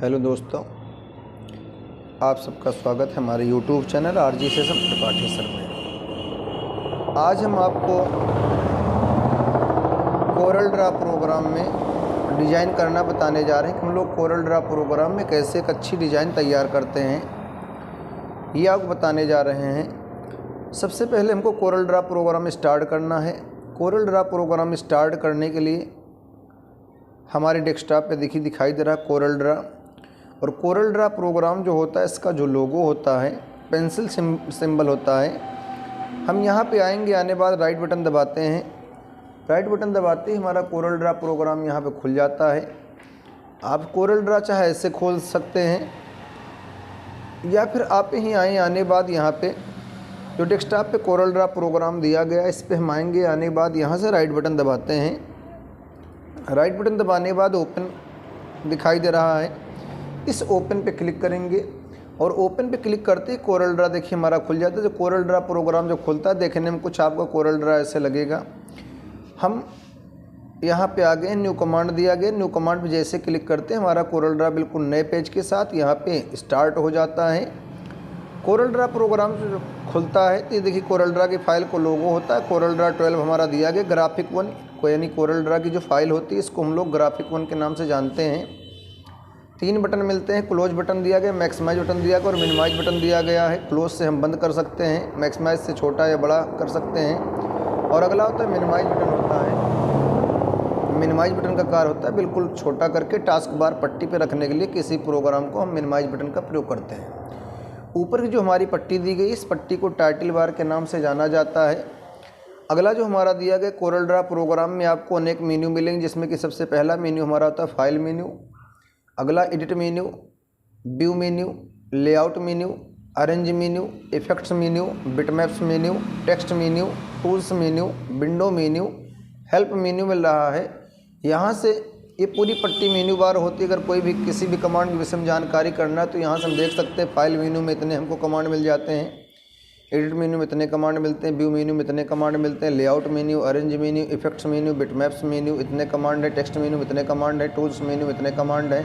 Hello दोस्तों, आप सबका स्वागत है हमारे YouTube channel RG session Tripathi sir में। आज हम आपको कोरल ड्रा प्रोग्राम में डिज़ाइन करना बताने जा रहे हैं कि हम लोग कोरल ड्रा प्रोग्राम में कैसे एक अच्छी डिज़ाइन तैयार करते हैं, ये आपको बताने जा रहे हैं। सबसे पहले हमको कोरल ड्रा प्रोग्राम स्टार्ट करना है। कोरल ड्रा प्रोग्राम स्टार्ट करने के लिए हमारे डेस्कटॉप पे दिखाई दे रहा है कोरल ड्रा। और कोरल ड्रा प्रोग्राम जो होता है, इसका जो लोगो होता है पेंसिल सिंबल होता है। हम यहाँ पे आएंगे, आने बाद राइट बटन दबाते हैं। राइट बटन दबाते ही हमारा कोरल ड्रा प्रोग्राम यहाँ पे खुल जाता है। आप कोरल ड्रा चाहे ऐसे खोल सकते हैं या फिर आप यहीं आए, आने बाद यहाँ पे जो डेस्कटॉप पे कोरल ड्रा प्रोग्राम दिया गया इस पर हम आएंगे। आने बाद यहाँ से राइट बटन दबाते हैं। राइट बटन दबाने के बाद ओपन दिखाई दे रहा है, इस ओपन पे क्लिक करेंगे और ओपन पे क्लिक करते ही कोरल ड्रा देखिए हमारा खुल जाता है। जो कोरल ड्रा प्रोग्राम जो खुलता है, देखने में कुछ आपका कोरल ड्रा ऐसे लगेगा। हम यहाँ पे आ गए, न्यू कमांड दिया गया। न्यू कमांड पे जैसे क्लिक करते हैं हमारा कोरल ड्रा बिल्कुल नए पेज के साथ यहाँ पे स्टार्ट हो जाता है। कोरल ड्रा प्रोग्राम जो खुलता है तो ये देखिए कोरल ड्रा की फाइल को लोगो होता है। कोरल ड्रा 12 हमारा दिया गया। ग्राफिक 1 को यानी कोरल ड्रा की जो फाइल होती है इसको हम लोग ग्राफिक 1 के नाम से जानते हैं। 3 बटन मिलते हैं। क्लोज बटन दिया गया, मैक्सिमाइज बटन दिया गया और मिनिमाइज बटन दिया गया है। क्लोज से हम बंद कर सकते हैं, मैक्सिमाइज से छोटा या बड़ा कर सकते हैं। और अगला होता है मिनिमाइज बटन होता है। मिनिमाइज बटन का कार्य होता है बिल्कुल छोटा करके टास्क बार पट्टी पे रखने के लिए किसी प्रोग्राम को हम मिनिमाइज बटन का प्रयोग करते हैं। ऊपर की जो हमारी पट्टी दी गई, इस पट्टी को टाइटल बार के नाम से जाना जाता है। अगला जो हमारा दिया गया कोरल ड्रा प्रोग्राम में आपको अनेक मेन्यू मिलेंगे, जिसमें कि सबसे पहला मेन्यू हमारा होता है फाइल मेन्यू। अगला edit menu, view menu, layout menu, arrange menu, effects menu, bitmaps menu, text menu, tools menu, window menu, help menu मिल रहा है। यहाँ से ये पूरी पट्टी मेन्यू बार होती है। अगर कोई भी किसी भी कमांड के विषय में जानकारी करना है तो यहाँ से हम देख सकते हैं फाइल मेन्यू में इतने हमको कमांड मिल जाते हैं, एडिट मेन्यू में इतने कमांड मिलते हैं, व्यू मेन्यू में इतने कमांड मिलते हैं, layout menu, arrange menu, effects menu, bitmaps menu इतने कमांड है, टेक्स्ट मेन्यू में इतने कमांड है, टूल्स मेन्यू में इतने कमांड है,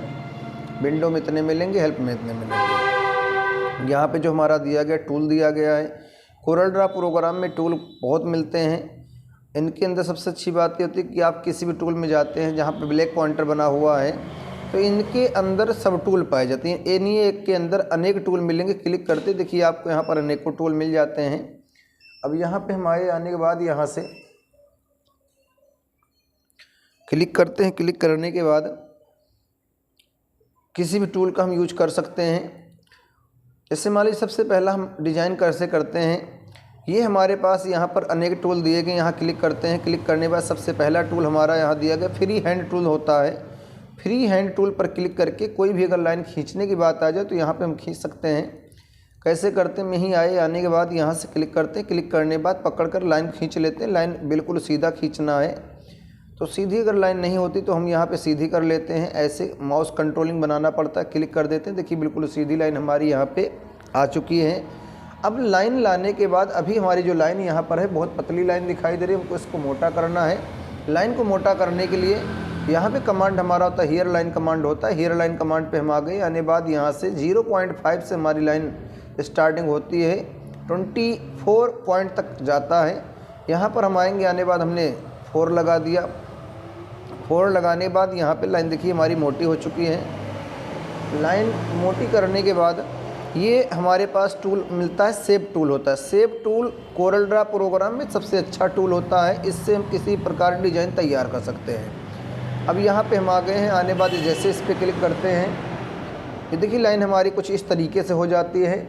विंडो में इतने मिलेंगे, हेल्प में इतने मिलेंगे। यहाँ पे जो हमारा दिया गया टूल दिया गया है। कोरल ड्रा प्रोग्राम में टूल बहुत मिलते हैं। इनके अंदर सबसे अच्छी बात ये होती है कि आप किसी भी टूल में जाते हैं जहाँ पे ब्लैक पॉइंटर बना हुआ है तो इनके अंदर सब टूल पाए जाते हैं। ये नहीं है एक के अंदर अनेक टूल मिलेंगे। क्लिक करते देखिए आपको यहाँ पर अनेकों टूल मिल जाते हैं। अब यहाँ पे हम आने के बाद यहाँ से क्लिक करते हैं। क्लिक करने के बाद किसी भी टूल का हम यूज कर सकते हैं। जैसे मान लीजिए सबसे पहला हम डिज़ाइन कैसे करते हैं, ये हमारे पास यहाँ पर अनेक टूल दिए गए। यहाँ क्लिक करते हैं। क्लिक करने के बाद सबसे पहला टूल हमारा यहाँ दिया गया फ्री हैंड टूल होता है। फ्री हैंड टूल पर क्लिक करके कोई भी अगर लाइन खींचने की बात आ जाए तो यहाँ पे हम खींच सकते हैं। कैसे करते हैं, यहीं आने के बाद यहाँ से क्लिक करते हैं। क्लिक करने के बाद पकड़ कर लाइन खींच लेते हैं। लाइन बिल्कुल सीधा खींचना है, तो सीधी अगर लाइन नहीं होती तो हम यहाँ पे सीधी कर लेते हैं। ऐसे माउस कंट्रोलिंग बनाना पड़ता है। क्लिक कर देते हैं। देखिए बिल्कुल सीधी लाइन हमारी यहाँ पे आ चुकी है। अब लाइन लाने के बाद अभी हमारी जो लाइन यहाँ पर है बहुत पतली लाइन दिखाई दे रही है, हमको इसको मोटा करना है। लाइन को मोटा करने के लिए यहाँ पे कमांड हमारा होता है हेयर लाइन कमांड होता है। हेयर लाइन कमांड पे हम आ गए। आने बाद यहाँ से 0.5 से हमारी लाइन स्टार्टिंग होती है, 24 पॉइंट तक जाता है। यहाँ पर हम आएंगे, आने बाद हमने 4 लगा दिया। 4 लगाने के बाद यहाँ पे लाइन देखिए हमारी मोटी हो चुकी है। लाइन मोटी करने के बाद ये हमारे पास टूल मिलता है, शेप टूल होता है। Shape tool Corel Draw program में सबसे अच्छा टूल होता है। इससे हम किसी प्रकार की डिज़ाइन तैयार कर सकते हैं। अब यहाँ पे हम आ गए हैं। आने बाद जैसे इस पर क्लिक करते हैं, ये देखिए लाइन हमारी कुछ इस तरीके से हो जाती है।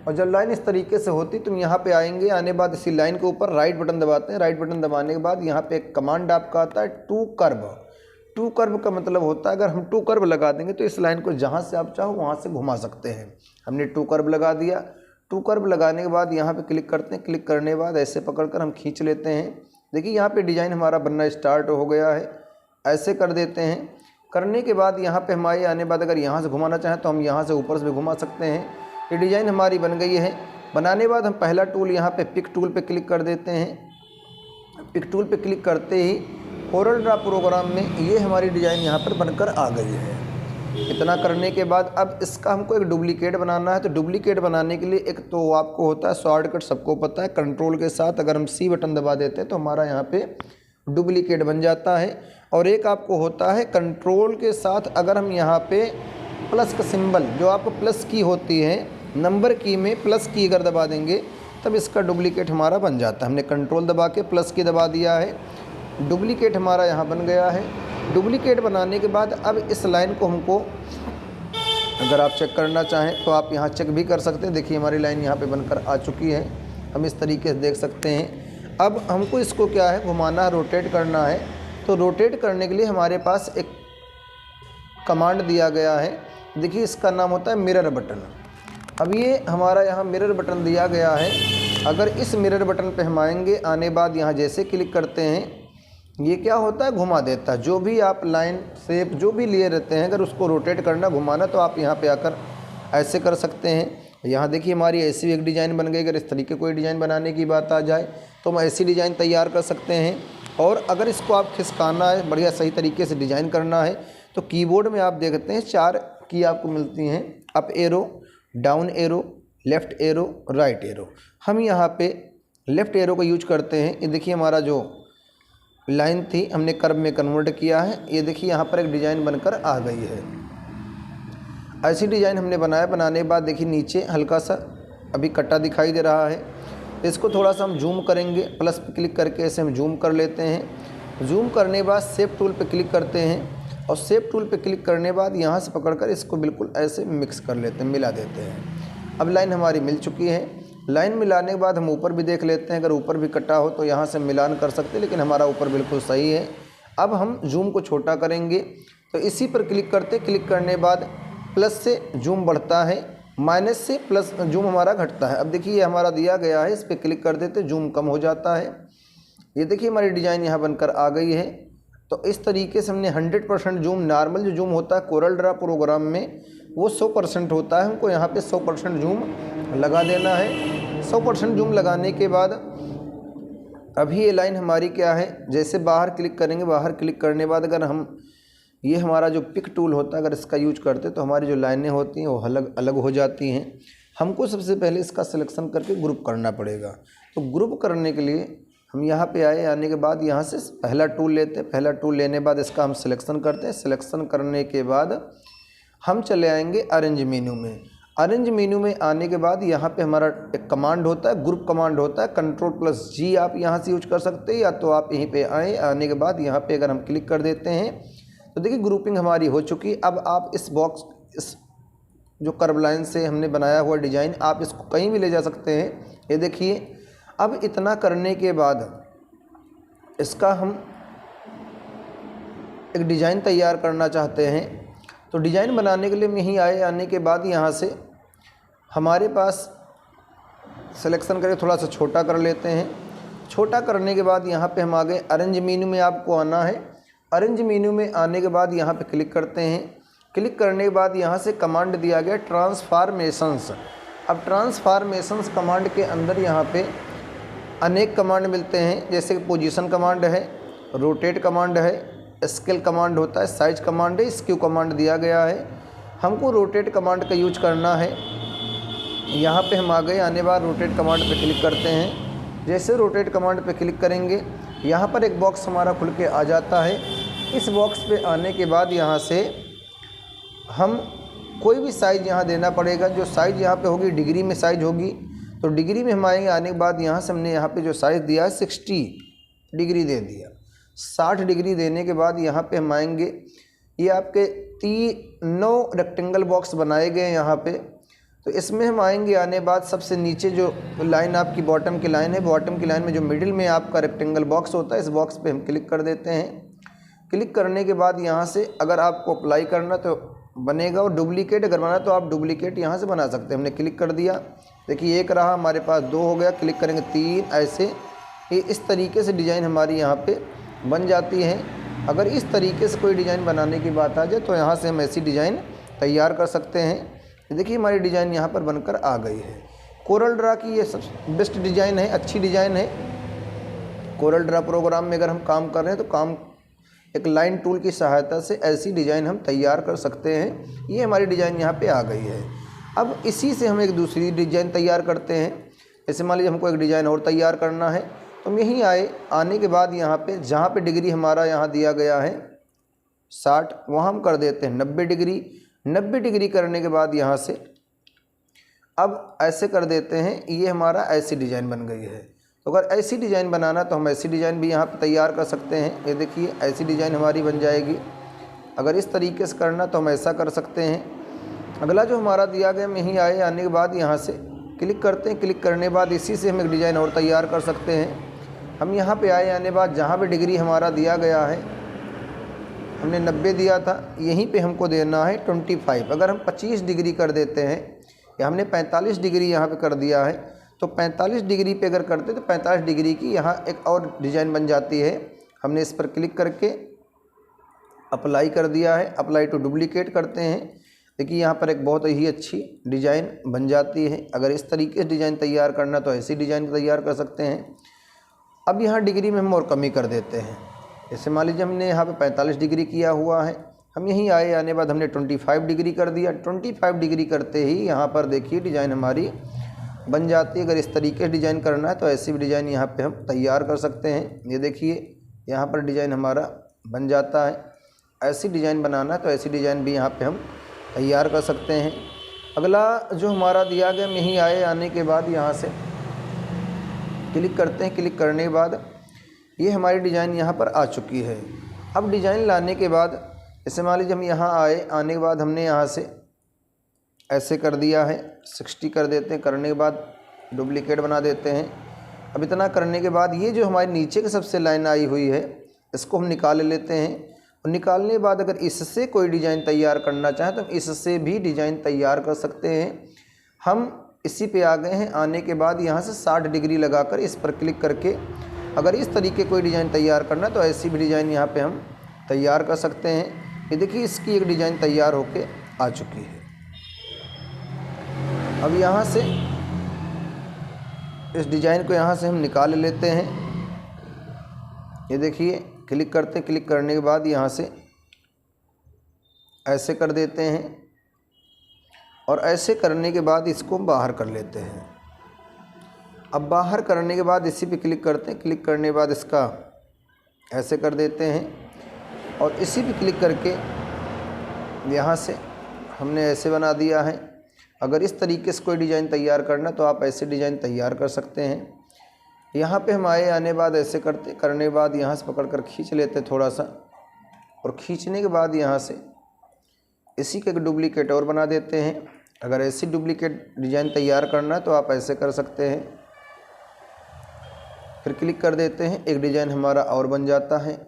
और जब लाइन इस तरीके से होती तो हम यहाँ पे आएंगे। आने बाद इसी लाइन के ऊपर राइट बटन दबाते हैं। राइट बटन दबाने के बाद यहाँ पे एक कमांड आपका आता है टू कर्व। टू कर्व का मतलब होता है अगर हम टू कर्व लगा देंगे तो इस लाइन को जहाँ से आप चाहो वहाँ से घुमा सकते हैं। हमने टू कर्व लगा दिया। टू कर्व लगाने के बाद यहाँ पे क्लिक करते हैं। क्लिक करने के बाद ऐसे पकड़कर हम खींच लेते हैं। देखिए यहाँ पे डिज़ाइन हमारा बनना स्टार्ट हो गया है। ऐसे कर देते हैं। करने के बाद यहाँ पे हमारे आने बाद अगर यहाँ से घुमाना चाहें तो हम यहाँ से ऊपर से भी घुमा सकते हैं। ये डिज़ाइन हमारी बन गई है। बनाने के बाद हम पहला टूल यहाँ पे पिक टूल पे क्लिक कर देते हैं। पिक टूल पे क्लिक करते ही कोरल ड्रा प्रोग्राम में ये हमारी डिज़ाइन यहाँ पर बनकर आ गई है। इतना करने के बाद अब इसका हमको एक डुप्लीकेट बनाना है। तो डुप्लीकेट बनाने के लिए एक तो आपको होता है शॉर्टकट, सबको पता है, कंट्रोल के साथ अगर हम सी बटन दबा देते हैं तो हमारा यहाँ पे डुप्लीकेट बन जाता है। और एक आपको होता है कंट्रोल के साथ अगर हम यहाँ पे प्लस का सिंबल, जो आपको प्लस की होती है, नंबर की में प्लस की अगर दबा देंगे तब इसका डुप्लीकेट हमारा बन जाता है। हमने कंट्रोल दबा के प्लस की दबा दिया है, डुप्लीकेट हमारा यहाँ बन गया है। डुप्लीकेट बनाने के बाद अब इस लाइन को हमको अगर आप चेक करना चाहें तो आप यहाँ चेक भी कर सकते हैं। देखिए हमारी लाइन यहाँ पे बनकर आ चुकी है, हम इस तरीके से देख सकते हैं। अब हमको इसको क्या है, घुमाना, रोटेट करना है। तो रोटेट करने के लिए हमारे पास एक कमांड दिया गया है। देखिए इसका नाम होता है मिरर बटन। अब ये हमारा यहाँ मिरर बटन दिया गया है। अगर इस मिरर बटन पे हम आएंगे, आने बाद यहाँ जैसे क्लिक करते हैं ये क्या होता है, घुमा देता है। जो भी आप लाइन शेप जो भी लिए रहते हैं, अगर उसको रोटेट करना, घुमाना, तो आप यहाँ पे आकर ऐसे कर सकते हैं। यहाँ देखिए हमारी ऐसी एक डिज़ाइन बन गई। अगर इस तरीके कोई डिज़ाइन बनाने की बात आ जाए तो हम ऐसी डिज़ाइन तैयार कर सकते हैं। और अगर इसको आप खिसकाना है, बढ़िया सही तरीके से डिज़ाइन करना है, तो कीबोर्ड में आप देखते हैं 4 की आपको मिलती हैं, up arrow, down arrow, left arrow, right arrow. हम यहाँ पे लेफ़्ट एरो का यूज करते हैं। ये देखिए हमारा जो लाइन थी हमने कर्व में कन्वर्ट किया है। ये देखिए यहाँ पर एक डिज़ाइन बनकर आ गई है। ऐसी डिज़ाइन हमने बनाया। बनाने के बाद देखिए नीचे हल्का सा अभी कटा दिखाई दे रहा है। इसको थोड़ा सा हम जूम करेंगे, प्लस पे क्लिक करके ऐसे हम जूम कर लेते हैं। जूम करने के बाद शेप टूल पे क्लिक करते हैं और शेप टूल पे क्लिक करने के बाद यहाँ से पकड़कर इसको बिल्कुल ऐसे मिक्स कर लेते हैं, मिला देते हैं। अब लाइन हमारी मिल चुकी है। लाइन मिलाने के बाद हम ऊपर भी देख लेते हैं। अगर ऊपर भी कटा हो तो यहाँ से मिलान कर सकते हैं, लेकिन हमारा ऊपर बिल्कुल सही है। अब हम जूम को छोटा करेंगे तो इसी पर क्लिक करते, क्लिक करने के बाद प्लस से जूम बढ़ता है, माइनस से प्लस जूम हमारा घटता है। अब देखिए ये हमारा दिया गया है, इस पर क्लिक कर देते जूम कम हो जाता है। ये देखिए हमारी डिज़ाइन यहाँ बनकर आ गई है। तो इस तरीके से हमने 100% जूम, नॉर्मल जो जूम होता है कोरल ड्रा प्रोग्राम में वो 100% होता है, हमको यहाँ पे 100% जूम लगा देना है। 100% जूम लगाने के बाद अभी ये लाइन हमारी क्या है, जैसे बाहर क्लिक करेंगे, बाहर क्लिक करने के बाद अगर हम ये हमारा जो पिक टूल होता है अगर इसका यूज करते तो हमारी जो लाइनें होती हैं वो अलग अलग हो जाती हैं। हमको सबसे पहले इसका सिलेक्शन करके ग्रुप करना पड़ेगा। तो ग्रुप करने के लिए हम यहाँ पे आए, आने के बाद यहाँ से पहला टूल लेते हैं। पहला टूल लेने के बाद इसका हम सिलेक्शन करते हैं। सिलेक्शन करने के बाद हम चले आएंगे अरेंज मेन्यू में। अरेंज मेन्यू में आने के बाद यहाँ पे हमारा एक कमांड होता है, ग्रुप कमांड होता है। Ctrl+G आप यहाँ से यूज कर सकते हैं, या तो आप यहीं पे आए, आने के बाद यहाँ पे अगर हम क्लिक कर देते हैं तो देखिए ग्रुपिंग हमारी हो चुकी। अब आप इस बॉक्स, इस जो कर्व लाइन से हमने बनाया हुआ डिज़ाइन, आप इसको कहीं भी ले जा सकते हैं। ये देखिए अब इतना करने के बाद इसका हम एक डिज़ाइन तैयार करना चाहते हैं। तो डिज़ाइन बनाने के लिए हम यहीं आए, आने के बाद यहाँ से हमारे पास सिलेक्शन करके थोड़ा सा छोटा कर लेते हैं। छोटा करने के बाद यहाँ पे हम आ गए अरेंज मेन्यू में, आपको आना है। अरेंज मेन्यू में आने के बाद यहाँ पे क्लिक करते हैं। क्लिक करने के बाद यहाँ से कमांड दिया गया ट्रांसफॉर्मेशंस। अब ट्रांसफॉर्मेशंस कमांड के अंदर यहाँ पे अनेक कमांड मिलते हैं, जैसे पोजीशन कमांड है, रोटेट कमांड है, स्केल कमांड होता है, साइज कमांड है, स्क्यू कमांड दिया गया है। हमको रोटेट कमांड का यूज करना है। यहाँ पे हम आ गए, आने बाद रोटेट कमांड पे क्लिक करते हैं। जैसे रोटेट कमांड पे क्लिक करेंगे यहाँ पर एक बॉक्स हमारा खुल के आ जाता है। इस बॉक्स पे आने के बाद यहाँ से हम कोई भी साइज़ यहाँ देना पड़ेगा। जो साइज़ यहाँ पे होगी डिग्री में साइज़ होगी, तो डिग्री में हम आएंगे। आने के बाद यहाँ से हमने यहाँ पे जो साइज़ दिया है 60 डिग्री दे दिया। 60 डिग्री देने के बाद यहाँ पे हम आएंगे। ये आपके 9 रेक्टेंगल बॉक्स बनाए गए हैं यहाँ पे। तो इसमें हम आएंगे, आने बाद सबसे नीचे जो लाइन आपकी बॉटम की लाइन है, बॉटम की लाइन में जो मिडिल में आपका रेक्टेंगल बॉक्स होता है, इस बॉक्स पे हम क्लिक कर देते हैं। क्लिक करने के बाद यहाँ से अगर आपको अप्लाई करना तो बनेगा, और डुप्लीकेट अगर बना तो आप डुप्लीकेट यहाँ से बना सकते हैं। हमने क्लिक कर दिया, देखिए एक रहा, हमारे पास 2 हो गया। क्लिक करेंगे 3, ऐसे ये इस तरीके से डिज़ाइन हमारी यहाँ पे बन जाती है। अगर इस तरीके से कोई डिज़ाइन बनाने की बात आ जाए तो यहाँ से हम ऐसी डिज़ाइन तैयार कर सकते हैं। देखिए हमारी डिज़ाइन यहाँ पर बनकर आ गई है। कोरल ड्रा की ये सब बेस्ट डिज़ाइन है, अच्छी डिज़ाइन है। कोरल ड्रा प्रोग्राम में अगर हम काम कर रहे हैं तो काम एक लाइन टूल की सहायता से ऐसी डिज़ाइन हम तैयार कर सकते हैं। ये हमारी डिज़ाइन यहाँ पे आ गई है। अब इसी से हम एक दूसरी डिज़ाइन तैयार करते हैं। जैसे मान लीजिए हमको एक डिज़ाइन और तैयार करना है, तो हम यहीं आने के बाद यहाँ पे जहाँ पे डिग्री हमारा यहाँ दिया गया है 60, वहाँ हम कर देते हैं 90 डिग्री। 90 डिग्री करने के बाद यहाँ से अब ऐसे कर देते हैं, ये हमारा ऐसी डिज़ाइन बन गई है। तो अगर ऐसी डिज़ाइन बनाना तो हम ऐसी डिज़ाइन भी यहाँ पे तैयार कर सकते हैं। ये देखिए ऐसी डिज़ाइन हमारी बन जाएगी। अगर इस तरीके से करना तो हम ऐसा कर सकते हैं। अगला जो हमारा दिया गया, हम यहीं आने के बाद यहाँ से क्लिक करते हैं। क्लिक करने के बाद इसी से हम एक डिज़ाइन और तैयार कर सकते हैं। हम यहाँ पे आने के बाद जहाँ पे डिग्री हमारा दिया गया है, हमने 90 दिया था, यहीं पे हमको देना है 25। अगर हम 25 डिग्री कर देते हैं या हमने 45 डिग्री यहाँ पे कर दिया है, तो 45 डिग्री पे अगर करते तो 45 डिग्री की यहाँ एक और डिज़ाइन बन जाती है। हमने इस पर क्लिक करके अप्लाई कर दिया है। अप्लाई टू डुप्लीकेट करते हैं। देखिए यहाँ पर एक बहुत ही अच्छी डिज़ाइन बन जाती है। अगर इस तरीके से डिज़ाइन तैयार करना तो ऐसी डिज़ाइन तैयार कर सकते हैं। अब यहाँ डिग्री में हम और कमी कर देते हैं। जैसे मान लीजिए हमने यहाँ पे 45 डिग्री किया हुआ है, हम यहीं आने के बाद हमने 25 डिग्री कर दिया। 25 डिग्री करते ही यहाँ पर देखिए डिज़ाइन हमारी बन जाती है। अगर इस तरीके से डिज़ाइन करना है तो ऐसी भी डिज़ाइन यहाँ पे हम तैयार कर सकते हैं। ये देखिए यहाँ पर डिज़ाइन हमारा बन जाता है। ऐसी डिज़ाइन बनाना है तो ऐसी डिज़ाइन भी यहाँ पे हम तैयार कर सकते हैं। अगला जो हमारा दिया गया, हम यहीं आने के बाद यहाँ से क्लिक करते हैं। क्लिक करने के बाद ये हमारी डिज़ाइन यहाँ पर आ चुकी है। अब डिज़ाइन लाने के बाद जैसे मान लीजिए हम यहाँ आने के बाद हमने यहाँ से ऐसे कर दिया है, 60 कर देते हैं। करने के बाद डुप्लीकेट बना देते हैं। अब इतना करने के बाद ये जो हमारे नीचे की सबसे लाइन आई हुई है, इसको हम निकाल लेते हैं। और निकालने के बाद अगर इससे कोई डिज़ाइन तैयार करना चाहें तो हम इससे भी डिज़ाइन तैयार कर सकते हैं। हम इसी पे आ गए हैं। आने के बाद यहाँ से 60 डिग्री लगाकर इस पर क्लिक करके अगर इस तरीके कोई डिज़ाइन तैयार करना तो ऐसी भी डिज़ाइन यहाँ पे हम तैयार कर सकते हैं। ये देखिए इसकी एक डिज़ाइन तैयार होके आ चुकी है। अब यहाँ से इस डिज़ाइन को यहाँ से हम निकाल लेते हैं। ये देखिए क्लिक करते हैं। क्लिक करने के बाद यहाँ से ऐसे कर देते हैं और ऐसे करने के बाद इसको बाहर कर लेते हैं। अब बाहर करने के बाद इसी पे क्लिक करते हैं। क्लिक करने के बाद इसका ऐसे कर देते हैं और इसी पे क्लिक करके यहाँ से हमने ऐसे बना दिया है। अगर इस तरीके से कोई डिज़ाइन तैयार करना तो आप ऐसे डिज़ाइन तैयार कर सकते हैं। यहाँ पे हम आने के बाद ऐसे करने के बाद यहाँ से पकड़ कर खींच लेते हैं थोड़ा सा, और खींचने के बाद यहाँ से इसी का एक डुप्लीकेट और बना देते हैं। अगर ऐसी डुप्लीकेट डिज़ाइन तैयार करना है तो आप ऐसे कर सकते हैं। फिर क्लिक कर देते हैं, एक डिज़ाइन हमारा और बन जाता है।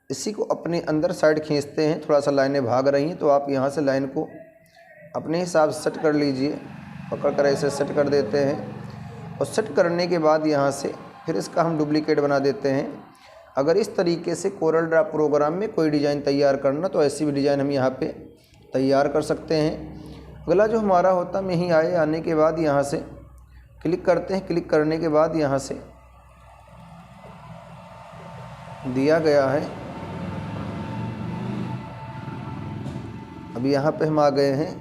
इसी को अपने अंदर साइड खींचते हैं। थोड़ा सा लाइनें भाग रही हैं तो आप यहाँ से लाइन को अपने हिसाब से सेट कर लीजिए। पकड़ कर ऐसे सेट कर देते हैं और सेट करने के बाद यहाँ से फिर इसका हम डुप्लीकेट बना देते हैं। अगर इस तरीके से कोरल ड्रा प्रोग्राम में कोई डिज़ाइन तैयार करना तो ऐसी भी डिज़ाइन हम यहाँ पे तैयार कर सकते हैं। अगला जो हमारा होता है, हम यहीं आने के बाद यहाँ से क्लिक करते हैं। क्लिक करने के बाद यहाँ से दिया गया है, अभी यहाँ पे हम आ गए हैं।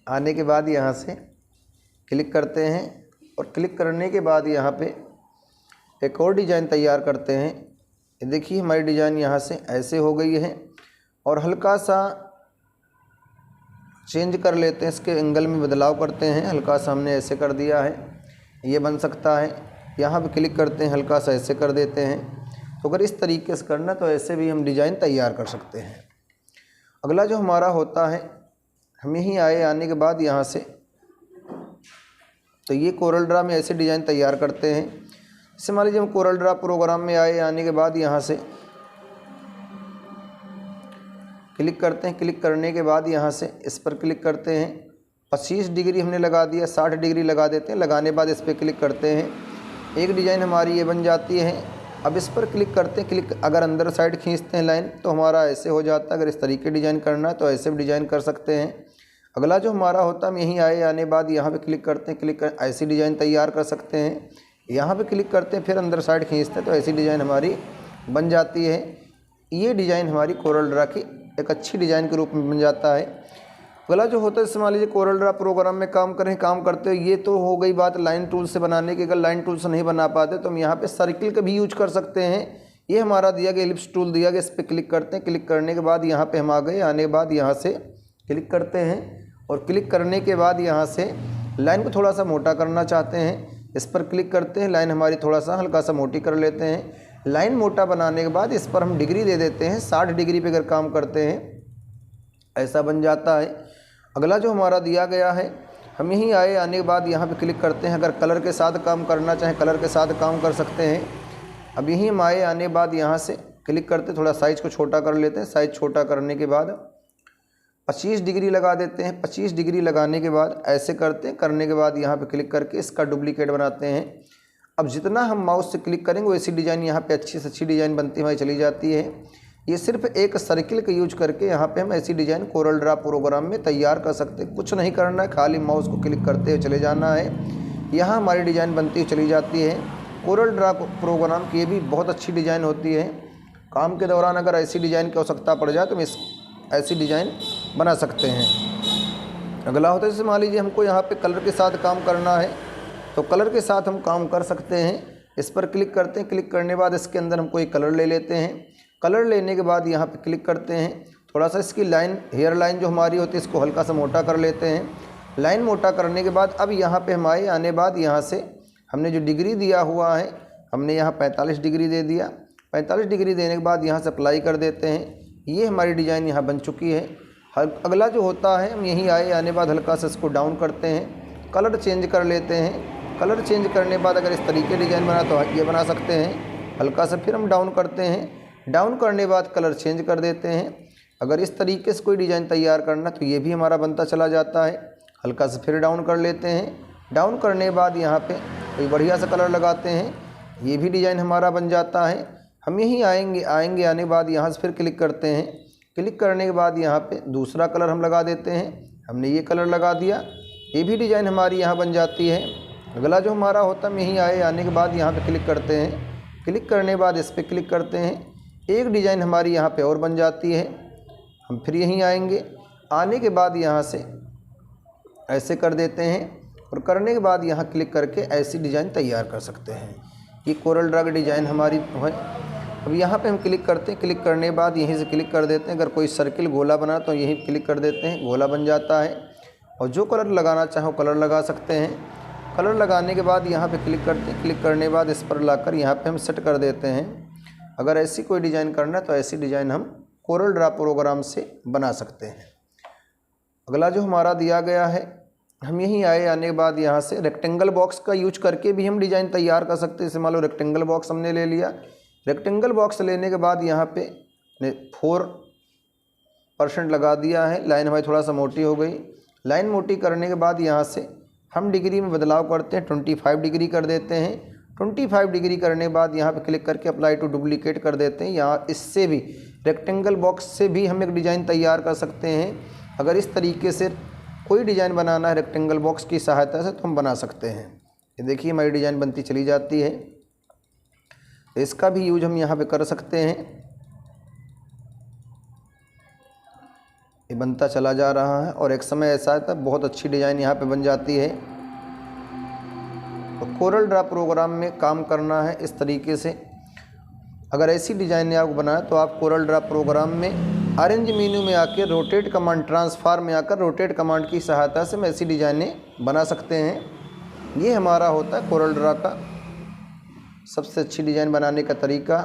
आने के बाद यहाँ से क्लिक करते हैं और क्लिक करने के बाद यहाँ पे एक और डिज़ाइन तैयार करते हैं। ये देखिए हमारी डिज़ाइन यहाँ से ऐसे हो गई है और हल्का सा चेंज कर लेते हैं, इसके एंगल में बदलाव करते हैं। हल्का सा हमने ऐसे कर दिया है, ये बन सकता है। यहाँ पे क्लिक करते हैं, हल्का सा ऐसे कर देते हैं। तो अगर इस तरीके से करना तो ऐसे भी हम डिज़ाइन तैयार कर सकते हैं। अगला जो हमारा होता है, हम यहीं आने के बाद यहाँ से तो ये कोरल ड्रा में ऐसे डिज़ाइन तैयार करते हैं। जैसे मान लीजिए हम कोरल ड्रा प्रोग्राम में आने के बाद यहाँ से क्लिक करते हैं। क्लिक करने के बाद यहाँ से इस पर क्लिक करते हैं। 25 डिग्री हमने लगा दिया, 60 डिग्री लगा देते हैं। लगाने के बाद इस पर क्लिक करते हैं, एक डिज़ाइन हमारी ये बन जाती है। अब इस पर क्लिक करते हैं। क्लिक अगर अंदर साइड खींचते हैं लाइन तो हमारा ऐसे हो जाता है। अगर इस तरीके डिज़ाइन करना है तो ऐसे भी डिज़ाइन कर सकते हैं। अगला जो हमारा होता है, हम यहीं आने बाद यहाँ पे क्लिक करते हैं। क्लिक कर ऐसी डिज़ाइन तैयार कर सकते हैं। यहाँ पे क्लिक करते हैं, फिर अंदर साइड खींचते हैं तो ऐसी डिज़ाइन हमारी बन जाती है। ये डिज़ाइन हमारी कोरल ड्रा की एक अच्छी डिज़ाइन के रूप में बन जाता है। अगला जो होता है, जैसे मान लीजिए कोरल ड्रा प्रोग्राम में काम करते हो, ये तो हो गई बात लाइन टूल से बनाने की। अगर लाइन टूल से नहीं बना पाते तो हम यहाँ पे सर्किल का भी यूज कर सकते हैं। ये हमारा दिया गया एलिप्स टूल दिया गया, इस पर क्लिक करते हैं। क्लिक करने के बाद यहाँ पे हम आ गए, आने के बाद यहाँ से क्लिक करते हैं और क्लिक करने के बाद यहाँ से लाइन को थोड़ा सा मोटा करना चाहते हैं, इस पर क्लिक करते हैं। लाइन हमारी थोड़ा सा हल्का सा मोटी कर लेते हैं। लाइन मोटा बनाने के बाद इस पर हम डिग्री दे देते हैं, 60 डिग्री पे अगर काम करते हैं, ऐसा बन जाता है। अगला जो हमारा दिया गया है, हम यहीं आने के बाद यहाँ पे क्लिक करते हैं। अगर कलर के साथ काम करना चाहें, कलर के साथ काम कर सकते हैं। अब यहीं हम आने के बाद यहाँ से क्लिक करते, थोड़ा साइज़ को छोटा कर लेते हैं। साइज़ छोटा करने के बाद 25 डिग्री लगा देते हैं। 25 डिग्री लगाने के बाद ऐसे करते हैं, करने के बाद यहाँ पे क्लिक करके इसका डुप्लीकेट बनाते हैं। अब जितना हम माउस से क्लिक करेंगे वैसी डिज़ाइन यहाँ पे अच्छी से अच्छी डिज़ाइन बनती हुई चली जाती है। ये सिर्फ एक सर्किल का यूज करके यहाँ पे हम ऐसी डिज़ाइन कोरल ड्रा प्रोग्राम में तैयार कर सकते हैं। कुछ नहीं करना है, खाली माउस को क्लिक करते हुए चले जाना है। यहाँ हमारी डिज़ाइन बनती हुई चली जाती है। कोरल ड्रा प्रोग्राम की ये भी बहुत अच्छी डिज़ाइन होती है। काम के दौरान अगर ऐसी डिज़ाइन की आवश्यकता पड़ जाए तो हम ऐसी डिज़ाइन बना सकते हैं। अगला होता है, जैसे मान लीजिए हमको यहाँ पे कलर के साथ काम करना है तो कलर के साथ हम काम कर सकते हैं। इस पर क्लिक करते हैं। क्लिक करने के बाद इसके अंदर हम कोई कलर ले लेते हैं। कलर लेने के बाद यहाँ पे क्लिक करते हैं। थोड़ा सा इसकी लाइन, हेयर लाइन जो हमारी होती है, इसको हल्का सा मोटा कर लेते हैं। लाइन मोटा करने के बाद अब यहाँ पे हम आने बाद यहाँ से हमने जो डिग्री दिया हुआ है, हमने यहाँ 45 डिग्री दे दिया। 45 डिग्री देने के बाद यहाँ से अप्लाई कर देते हैं। ये हमारी डिज़ाइन यहाँ बन चुकी है। अगला जो होता है, हम यहीं आने बाद हल्का सा इसको डाउन करते हैं, कलर चेंज कर लेते हैं। कलर चेंज करने के बाद अगर इस तरीके डिज़ाइन बना तो ये बना सकते हैं। हल्का सा फिर हम डाउन करते हैं। डाउन करने के बाद कलर चेंज कर देते हैं। अगर इस तरीके से कोई डिज़ाइन तैयार करना तो ये भी हमारा बनता चला जाता है। हल्का से फिर डाउन कर लेते हैं। डाउन करने के बाद यहाँ पे कोई बढ़िया सा कलर लगाते हैं, ये भी डिज़ाइन हमारा बन जाता है। हम यहीं आने के बाद यहाँ से फिर क्लिक करते हैं। क्लिक करने के बाद यहाँ पे दूसरा कलर हम लगा देते हैं। हमने ये कलर लगा दिया, ये भी डिज़ाइन हमारी यहाँ बन जाती है। अगला जो हमारा होता है, हम यहीं आने के बाद यहाँ पे क्लिक करते हैं। क्लिक करने के बाद इस पर क्लिक करते हैं। एक डिज़ाइन हमारी यहाँ पे और बन जाती है। हम फिर यहीं आने के बाद यहाँ से ऐसे कर देते हैं और करने के बाद यहाँ क्लिक करके ऐसी डिज़ाइन तैयार कर सकते हैं। ये कोरल ड्रा की डिज़ाइन हमारी है। अब यहाँ पे हम क्लिक करते हैं। क्लिक करने के बाद यहीं से क्लिक कर देते हैं। अगर कोई सर्किल गोला बना तो यहीं क्लिक कर देते हैं, गोला बन जाता है। और जो कलर लगाना चाहो कलर लगा सकते हैं। कलर लगाने के बाद यहाँ पे क्लिक करते हैं। क्लिक करने के बाद इस पर लाकर यहाँ पे हम सेट कर देते हैं। अगर ऐसी कोई डिज़ाइन करना है तो ऐसी डिज़ाइन हम कोरल ड्रा प्रोग्राम से बना सकते हैं। अगला जो हमारा दिया गया है, हम यहीं आने के बाद यहाँ से रेक्टेंगल बॉक्स का यूज करके भी हम डिज़ाइन तैयार कर सकते हैं। जैसे मान लो रेक्टेंगल बॉक्स हमने ले लिया। रेक्टेंगल बॉक्स लेने के बाद यहाँ पे 4% लगा दिया है। लाइन हमारी थोड़ा सा मोटी हो गई। लाइन मोटी करने के बाद यहाँ से हम डिग्री में बदलाव करते हैं, 25 डिग्री कर देते हैं। 25 डिग्री करने के बाद यहाँ पे क्लिक करके अप्लाई टू डुप्लीकेट कर देते हैं। यहाँ इससे भी रेक्टेंगल बॉक्स से भी हम एक डिज़ाइन तैयार कर सकते हैं। अगर इस तरीके से कोई डिज़ाइन बनाना है रेक्टेंगल बॉक्स की सहायता से तो हम बना सकते हैं। ये देखिए हमारी डिज़ाइन बनती चली जाती है। इसका भी यूज हम यहाँ पे कर सकते हैं। ये बनता चला जा रहा है और एक समय ऐसा आता है बहुत अच्छी डिज़ाइन यहाँ पे बन जाती है। तो कोरल ड्रा प्रोग्राम में काम करना है इस तरीके से। अगर ऐसी डिज़ाइन आपको बनाए तो आप कोरल ड्रा प्रोग्राम में अरेंज मेन्यू में आकर रोटेट कमांड, ट्रांसफार्म में आकर रोटेट कमांड की सहायता से हम ऐसी डिज़ाइनें बना सकते हैं। ये हमारा होता है कोरल ड्रा का सबसे अच्छी डिज़ाइन बनाने का तरीका।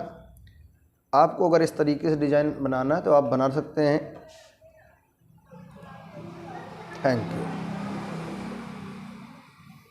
आपको अगर इस तरीके से डिज़ाइन बनाना है तो आप बना सकते हैं। Thank you.